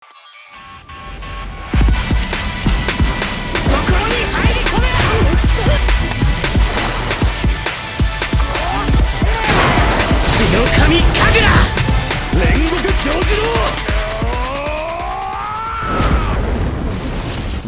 So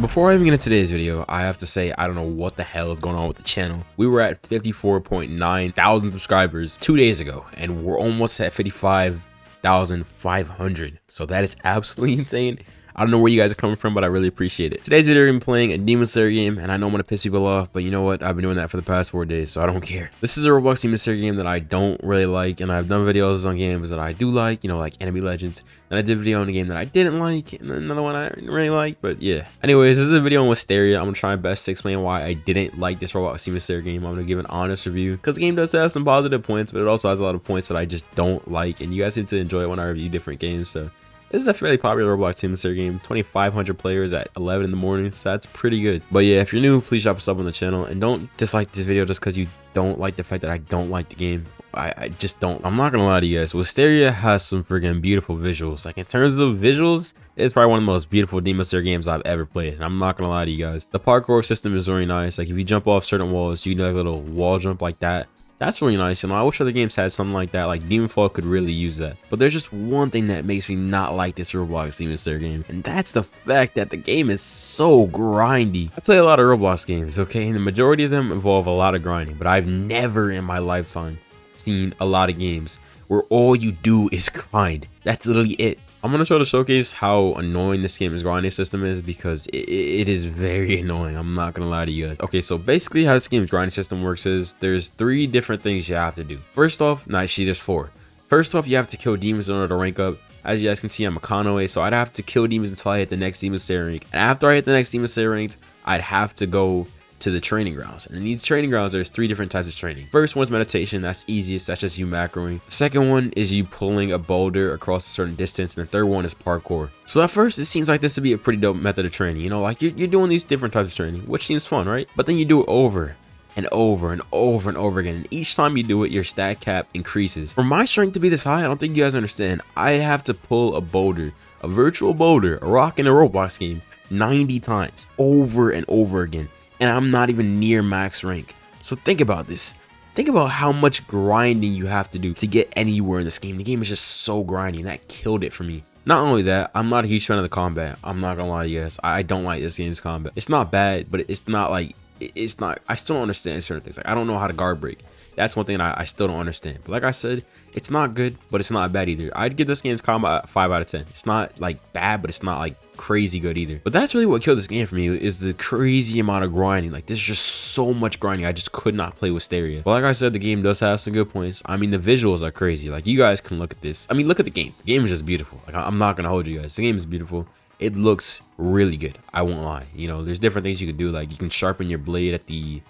before I even get into today's video, I have to say I don't know what the hell is going on with the channel. We were at 54.9 thousand subscribers 2 days ago, and we're almost at 55,500. So that is absolutely insane. I don't know where you guys are coming from, but I really appreciate it. Today's video, I'm playing a Demon Slayer game, and I know I'm gonna piss people off, but you know what? I've been doing that for the past 4 days, so I don't care. This is a Roblox Demon Slayer game that I don't really like, and I've done videos on games that I do like, you know, like Enemy Legends. And I did a video on a game that I didn't like, and then another one I didn't really like, but yeah. Anyways, this is a video on Wisteria. I'm gonna try my best to explain why I didn't like this Roblox Demon Slayer game. I'm gonna give an honest review, because the game does have some positive points, but it also has a lot of points that I just don't like, and you guys seem to enjoy it when I review different games, so. This is a fairly popular Roblox Demon Slayer game, 2,500 players at 11 in the morning, so that's pretty good. But yeah, if you're new, please drop a sub on the channel, and don't dislike this video just because you don't like the fact that I don't like the game. I just don't. I'm not gonna lie to you guys, Wisteria has some freaking beautiful visuals. Like in terms of visuals, it's probably one of the most beautiful Demon Slayer games I've ever played, and I'm not gonna lie to you guys. The parkour system is really nice. Like if you jump off certain walls, you can do like a little wall jump like that. That's really nice. You know, I wish other games had something like that. Like Demonfall could really use that. But there's just one thing that makes me not like this Roblox Demon Slayer game, and that's the fact that the game is so grindy. I play a lot of Roblox games, okay, and the majority of them involve a lot of grinding, but I've never in my lifetime seen a lot of games where all you do is grind. That's literally it. I'm gonna try to showcase how annoying this game's grinding system is, because it is very annoying. I'm not gonna lie to you guys. Okay, so basically how this game's grinding system works is there's 3 different things you have to do. First off, no, actually there's 4. First off, you have to kill demons in order to rank up. As you guys can see, I'm a Konoe, so I'd have to kill demons until I hit the next Demon Slayer rank. And after I hit the next Demon Slayer rank, I'd have to go to the training grounds, and in these training grounds there's 3 different types of training. First one's meditation. That's easiest. That's just you macroing. The second one is you pulling a boulder across a certain distance, and the third one is parkour. So at first it seems like this would be a pretty dope method of training, you know, like you're doing these different types of training, which seems fun, right? But then you do it over and over and over and over again, and each time you do it your stat cap increases. For my strength to be this high, I don't think you guys understand. I have to pull a boulder, a virtual boulder, a rock in a Roblox game 90 times over and over again, and I'm not even near max rank. So think about this. Think about how much grinding you have to do to get anywhere in this game. The game is just so grindy, and that killed it for me. Not only that, I'm not a huge fan of the combat. I'm not gonna lie to you guys. I don't like this game's combat. It's not bad, but it's not like, it's not, I still don't understand certain things. Like I don't know how to guard break. That's one thing I still don't understand. But like I said, it's not good, but it's not bad either. I'd give this game's combat 5 out of 10. It's not like bad, but it's not like crazy good either. But that's really what killed this game for me, is the crazy amount of grinding. Like there's just so much grinding. I just could not play Wisteria. But like I said, the game does have some good points. I mean, the visuals are crazy. Like you guys can look at this. I mean, look at the game. The game is just beautiful. Like I'm not gonna hold you guys. The game is beautiful. It looks really good. I won't lie. You know, there's different things you can do. Like you can sharpen your blade at the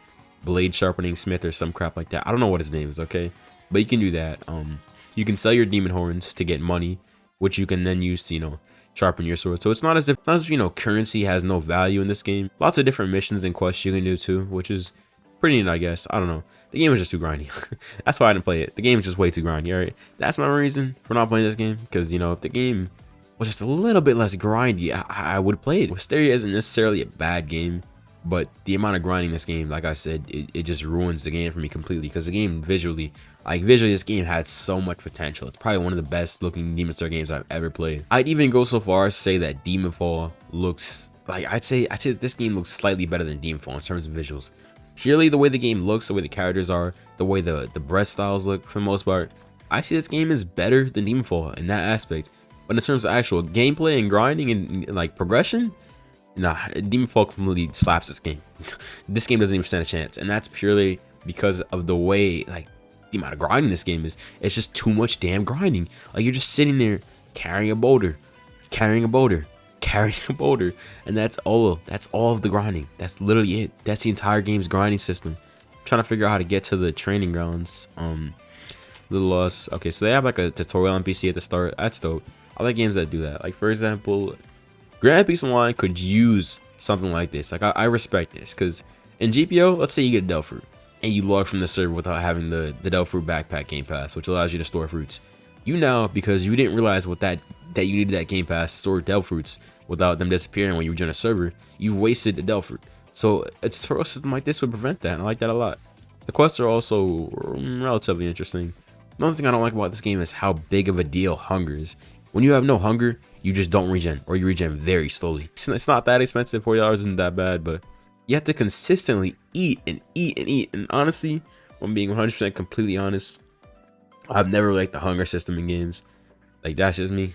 blade sharpening smith or some crap like that. I don't know what his name is, okay, but you can do that. You can sell your demon horns to get money, which you can then use to, you know, sharpen your sword. So it's not as if you know, currency has no value in this game. Lots of different missions and quests you can do too, which is pretty neat, I guess. I don't know, the game is just too grindy. That's why I didn't play it. The game is just way too grindy. All right, that's my reason for not playing this game, because you know, if the game was just a little bit less grindy, I would play it. Wisteria isn't necessarily a bad game, but the amount of grinding in this game, like I said, it just ruins the game for me completely, because the game visually, this game had so much potential. It's probably one of the best looking Demon Slayer games I've ever played. I'd even go so far as to say that Demonfall looks like, I'd say that this game looks slightly better than Demonfall in terms of visuals. Purely the way the game looks, the way the characters are, the way the breath styles look, for the most part, I see this game is better than Demonfall in that aspect. But in terms of actual gameplay and grinding and like progression, nah, Demonfall completely slaps this game. This game doesn't even stand a chance, and that's purely because of the way, like, the amount of grinding this game is. It's just too much damn grinding. Like you're just sitting there carrying a boulder, carrying a boulder, carrying a boulder, and that's all of the grinding. That's literally it. That's the entire game's grinding system. I'm trying to figure out how to get to the training grounds. Little lost. Okay, so they have like a tutorial NPC at the start. That's dope. I like games that do that. Like for example, Grand Peace Online could use something like this. Like I respect this, because in GPO, let's say you get a Del Fruit and you log from the server without having the Del Fruit backpack game pass, which allows you to store fruits. You now, because you didn't realize what that you needed that game pass stored Delph fruits without them disappearing when you join a server, you've wasted the Delph fruit. So a tutorial system like this would prevent that, and I like that a lot. The quests are also relatively interesting. The only thing I don't like about this game is how big of a deal hunger is. When you have no hunger, you just don't regen, or you regen very slowly. It's not that expensive, $40 isn't that bad, but you have to consistently eat and eat and eat. And honestly, if I'm being 100% completely honest, I've never liked the hunger system in games. Like, that's just me.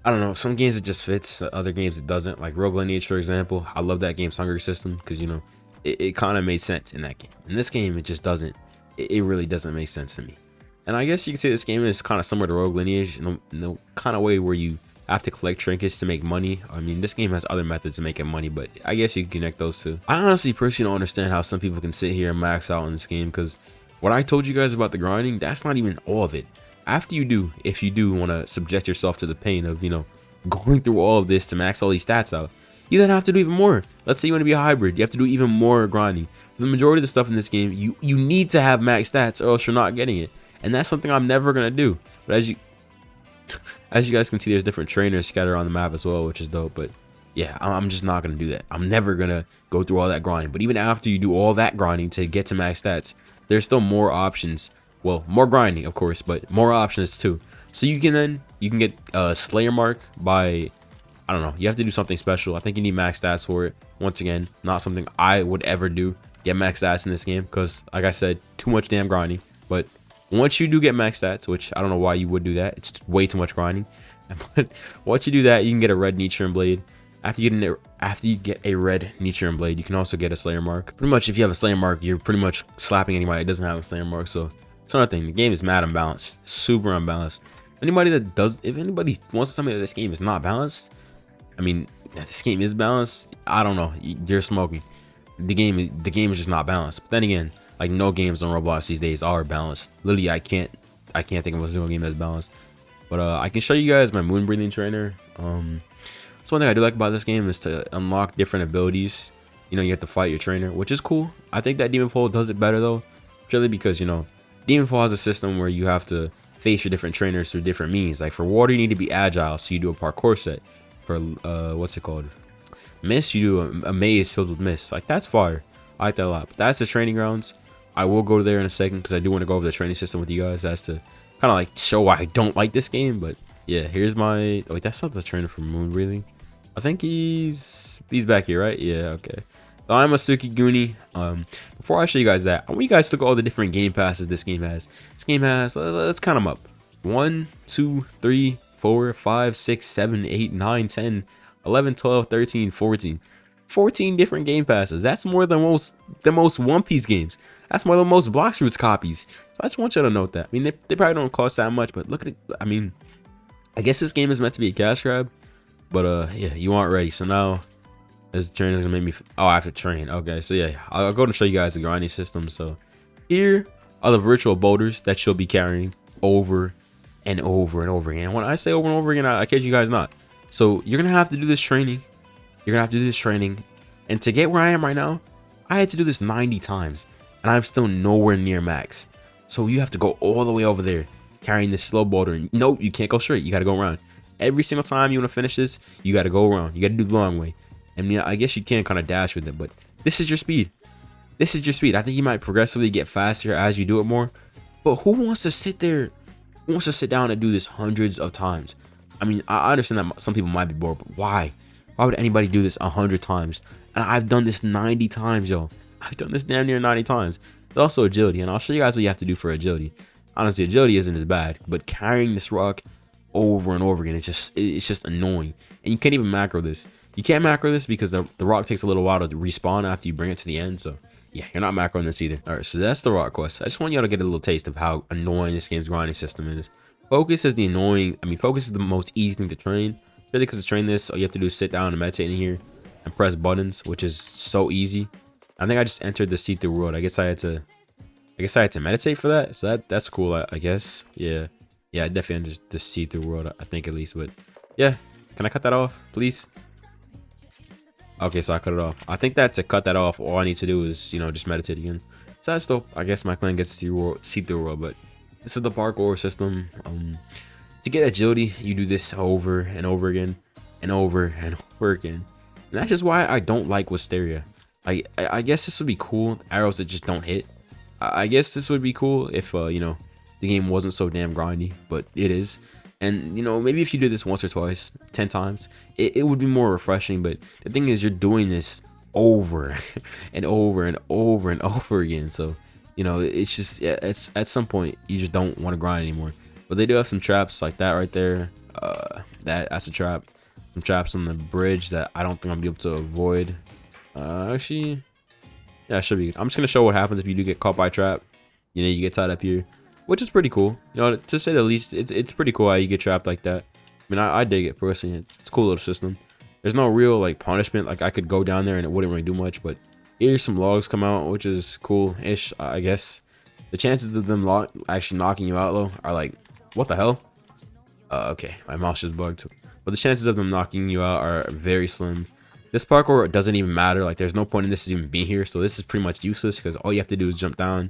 I don't know, some games it just fits, other games it doesn't. Like Rogue Lineage, for example, I love that game's hunger system because, you know, it kind of made sense in that game. In this game, it just doesn't. It really doesn't make sense to me. And I guess you could say this game is kind of similar to Rogue Lineage in the kind of way where you have to collect trinkets to make money. I mean, this game has other methods of making money, but I guess you can connect those two. I honestly personally don't understand how some people can sit here and max out in this game, because what I told you guys about the grinding, that's not even all of it. After you do, if you do want to subject yourself to the pain of, you know, going through all of this to max all these stats out, you then have to do even more. Let's say you want to be a hybrid, you have to do even more grinding. For the majority of the stuff in this game, you need to have max stats or else you're not getting it. And that's something I'm never gonna do. But as you guys can see, there's different trainers scattered on the map as well, which is dope. But yeah, I'm just not gonna do that. I'm never gonna go through all that grinding. But even after you do all that grinding to get to max stats, there's still more options. Well, more grinding, of course, but more options too. So you can get a Slayer mark by, I don't know, you have to do something special. I think you need max stats for it. Once again, not something I would ever do, get max stats in this game, because like I said, too much damn grinding. But once you do get max stats, which I don't know why you would do that, it's way too much grinding. But once you do that, you can get a red Nichiren blade. After you get a red Nichiren blade, you can also get a Slayer mark. Pretty much, if you have a Slayer mark, you're pretty much slapping anybody that doesn't have a Slayer mark. So it's another thing. The game is mad unbalanced, super unbalanced. If anybody wants to tell me that this game is not balanced, I mean, if this game is balanced, I don't know. You're smoking. The game is just not balanced. But then again, like, no games on Roblox these days are balanced. Literally, I can't think of a single game that's balanced. But I can show you guys my moon breathing trainer. So one thing I do like about this game is to unlock different abilities. You know, you have to fight your trainer, which is cool. I think that Demon Fall does it better though, purely because, you know, Demon Fall has a system where you have to face your different trainers through different means. Like for water, you need to be agile, so you do a parkour set. For what's it called? Mist, you do a maze filled with mist. Like, that's fire. I like that a lot. But that's the training grounds. I will go there in a second because I do want to go over the training system with you guys as to kind of like show why I don't like this game. But yeah, here's my, oh wait, that's not the trainer for moon breathing. I think he's back here, right? Yeah, okay. So I'm a Suki Goonie. Before I show you guys that, I want you guys to look at all the different game passes this game has. This game has, let's count them up. 1, 2, 3, 4, 5, 6, 7, 8, 9, 10, 11, 12, 13, 14. 14 different game passes. That's more than most One Piece games. That's more than most Blox Fruits copies. So I just want you to note that. I mean, they probably don't cost that much, but look at it. I mean, I guess this game is meant to be a cash grab, but yeah, you aren't ready. So now this train is gonna make me. Oh, I have to train. Okay, so yeah, I'll go and show you guys the grinding system. So here are the virtual boulders that you'll be carrying over and over and over again. When I say over and over again, I kid you guys not. So you're gonna have to do this training. And to get where I am right now, I had to do this 90 times, and I'm still nowhere near max. So you have to go all the way over there carrying this slow boulder. And no, you can't go straight. You got to go around. Every single time you want to finish this, you got to go around. You got to do the long way. I mean, I guess you can kind of dash with it, but this is your speed. This is your speed. I think you might progressively get faster as you do it more. But who wants to sit there? Who wants to sit down and do this hundreds of times? I mean, I understand that some people might be bored, but why? Why would anybody do this 100 times? And I've done this 90 times, yo. I've done this damn near 90 times. There's also agility, and I'll show you guys what you have to do for agility. Honestly, agility isn't as bad, but carrying this rock over and over again, it's just annoying. And you can't even macro this. You can't macro this because the rock takes a little while to respawn after you bring it to the end. So yeah, you're not macroing this either. All right, so that's the rock quest. I just want y'all to get a little taste of how annoying this game's grinding system is. Focus is Focus is the most easy thing to train. Really, because to train this, all you have to do is sit down and meditate in here and press buttons, which is so easy. I think I just entered the see-through world. I guess I had to meditate for that. So that's cool, I guess. Yeah, I definitely entered the see-through world, I think, at least. But yeah, can I cut that off, please? Okay, so I cut it off. I think that to cut that off, all I need to do is, you know, just meditate again. So that's dope. I guess my clan gets to see through world, but This is the parkour system. To get agility, you do this over and over again, and over and over again. And that's just why I don't like Wisteria. I guess this would be cool. Arrows that just don't hit. I guess this would be cool if you know, the game wasn't so damn grindy, but it is. And you know, maybe if you did this once or twice, 10 times, it would be more refreshing. But the thing is, you're doing this over and over and over and over again. So you know, it's just, yeah, it's at some point you just don't want to grind anymore. But they do have some traps like that right there. That's a trap. Some traps on the bridge that I don't think I'm gonna be able to avoid. Actually, yeah, it should be. I'm just gonna show what happens if you do get caught by a trap. You know, you get tied up here, which is pretty cool. You know, to say the least, it's pretty cool how you get trapped like that. I mean, I dig it personally. It's a cool little system. There's no real like punishment. Like I could go down there and it wouldn't really do much, but here's some logs come out, which is cool-ish, I guess. The chances of them actually knocking you out though are like, what the hell? Okay, my mouse just bugged. But the chances of them knocking you out are very slim. This parkour doesn't even matter. Like there's no point in this even being here. So this is pretty much useless because all you have to do is jump down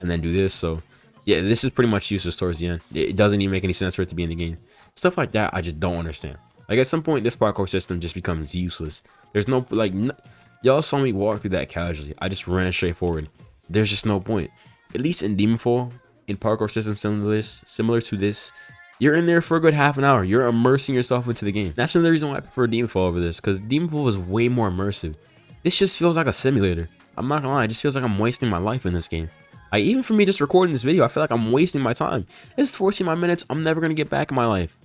and then do this. So yeah, this is pretty much useless towards the end. It doesn't even make any sense for it to be in the game. Stuff like that, I just don't understand. Like at some point, this parkour system just becomes useless. There's no, like, y'all saw me walk through that casually. I just ran straight forward. There's just no point. At least in Demonfall, in parkour systems similar to this, you're in there for a good half an hour. You're immersing yourself into the game. That's another reason why I prefer Demonfall over this, because Demonfall is way more immersive. This just feels like a simulator. I'm not gonna lie, it just feels like I'm wasting my life in this game. Like, even for me just recording this video, I feel like I'm wasting my time. This is 14 minutes I'm never gonna get back in my life.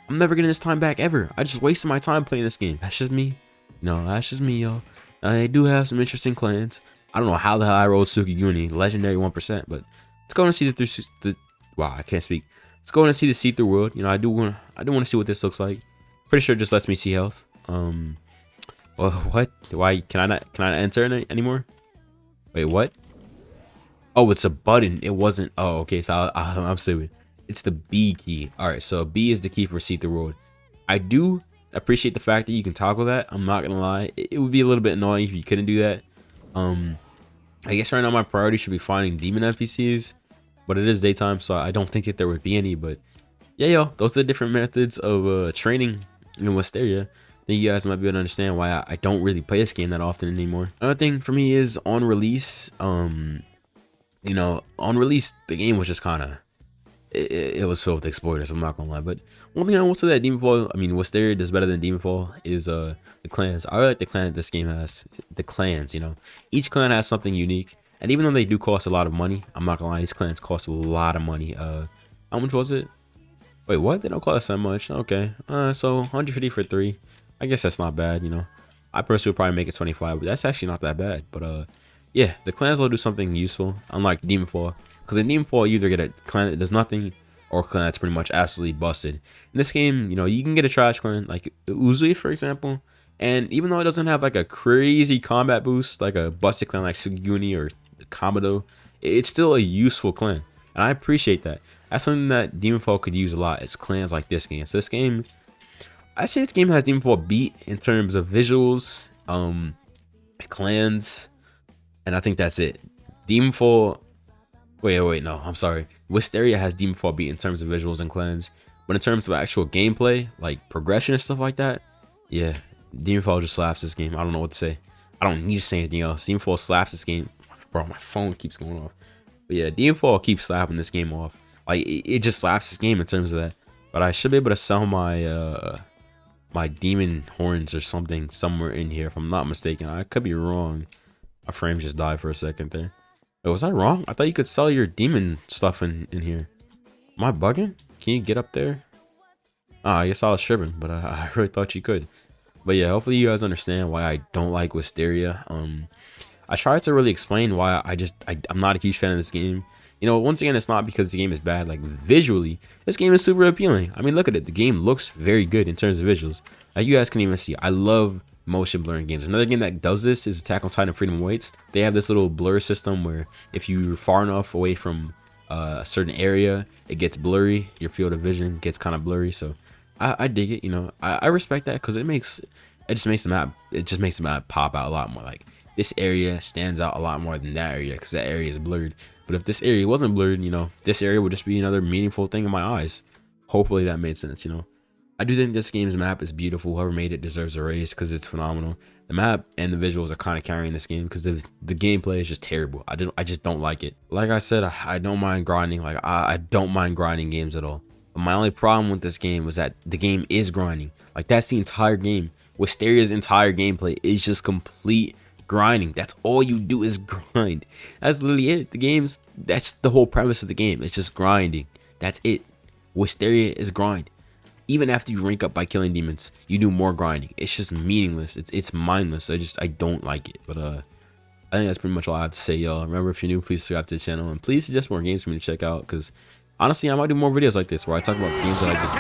I'm never getting this time back ever. I just wasted my time playing this game. That's just me. No, that's just me, yo. They do have some interesting clans. I don't know how the hell I rolled Tsukiguni, legendary 1%, but let's go and see the wow, I can't speak. Let's go and see the see-through world. You know, I do want to see what this looks like. Pretty sure it just lets me see health. Well, what? Why can I not enter anymore? Wait, what? Oh, it's a button. It wasn't. Oh, okay. So I'm stupid. It's the B key. All right. So B is the key for see-through world. I do appreciate the fact that you can toggle that. I'm not gonna lie. It would be a little bit annoying if you couldn't do that. I guess right now my priority should be finding demon NPCs, but it is daytime, so I don't think that there would be any. But yeah, yo, those are the different methods of training in Wisteria. I think you guys might be able to understand why I don't really play this game that often anymore. Another thing for me is on release, you know, on release the game was just kind of, it was filled with exploiters. I'm not gonna lie, but one thing I will say that Demonfall, I mean, Wisteria does better than Demonfall is the clans. I really like the clan that this game has. The clans, you know, each clan has something unique, and even though they do cost a lot of money, I'm not gonna lie, these clans cost a lot of money. How much was it? Wait, what? They don't cost that much. Okay, so 150 for 3. I guess that's not bad, you know. I personally would probably make it 25, but that's actually not that bad. But yeah, the clans will do something useful, unlike Demonfall. Because in Demonfall, you either get a clan that does nothing, or a clan that's pretty much absolutely busted. In this game, you know, you can get a trash clan, like Uzui, for example. And even though it doesn't have like a crazy combat boost, like a busted clan like Suguni or Kamado, it's still a useful clan. And I appreciate that. That's something that Demonfall could use a lot, is clans like this game. So this game, I say this game has Demonfall beat in terms of visuals, clans, and I think that's it. Demonfall, wait, no, I'm sorry. Wisteria has Demonfall beat in terms of visuals and clans, but in terms of actual gameplay, like progression and stuff like that, yeah, Demonfall just slaps this game. I don't know what to say. I don't need to say anything else. Demonfall slaps this game. Bro, my phone keeps going off. But yeah, Demonfall keeps slapping this game off. Like, it just slaps this game in terms of that. But I should be able to sell my my demon horns or something somewhere in here, if I'm not mistaken. I could be wrong. My frame just died for a second there. Wait, was I wrong? I thought you could sell your demon stuff in here. Am I bugging? Can you get up there? I guess I was tripping, but I really thought you could. But yeah, hopefully you guys understand why I don't like Wisteria. I tried to really explain why I'm not a huge fan of this game. You know, once again, it's not because the game is bad. Like, visually, this game is super appealing. I mean, look at it. The game looks very good in terms of visuals. Like, you guys can even see, I love motion blurring games. Another game that does this is Attack on Titan Freedom Awaits. They have this little blur system where if you're far enough away from a certain area, it gets blurry. Your field of vision gets kind of blurry. So I dig it. You know, I respect that, because it just makes the map pop out a lot more. Like, this area stands out a lot more than that area, because that area is blurred. But if this area wasn't blurred, you know, this area would just be another meaningful thing in my eyes. Hopefully that made sense, you know. I do think this game's map is beautiful. Whoever made it deserves a raise because it's phenomenal. The map and the visuals are kind of carrying this game because the gameplay is just terrible. I just don't like it. Like I said, I don't mind grinding. Like I don't mind grinding games at all. But my only problem with this game was that the game is grinding. Like that's the entire game. Wisteria's entire gameplay is just complete grinding. That's all you do is grind. That's literally it. That's the whole premise of the game. It's just grinding. That's it. Wisteria is grind. Even after you rank up by killing demons, you do more grinding. It's just meaningless. It's mindless. I don't like it. But I think that's pretty much all I have to say, y'all. Remember, if you're new, please subscribe to the channel and please suggest more games for me to check out. Because honestly, I might do more videos like this where I talk about games that I just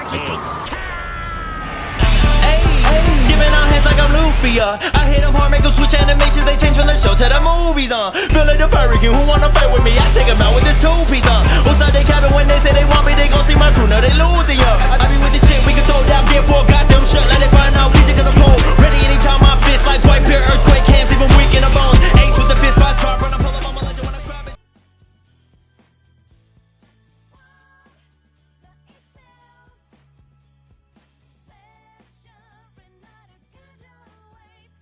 like I'm Luffy, I hit them hard, make them switch animations. They change from the show to the movies, feel like the Hurricane, who wanna fight with me? I take them out with this two-piece, Outside they cabin when they say they want me, they gon' see my crew, now they losing, I be with the shit, we can throw down, get for a goddamn shot, let it find out, get you cause I'm cold.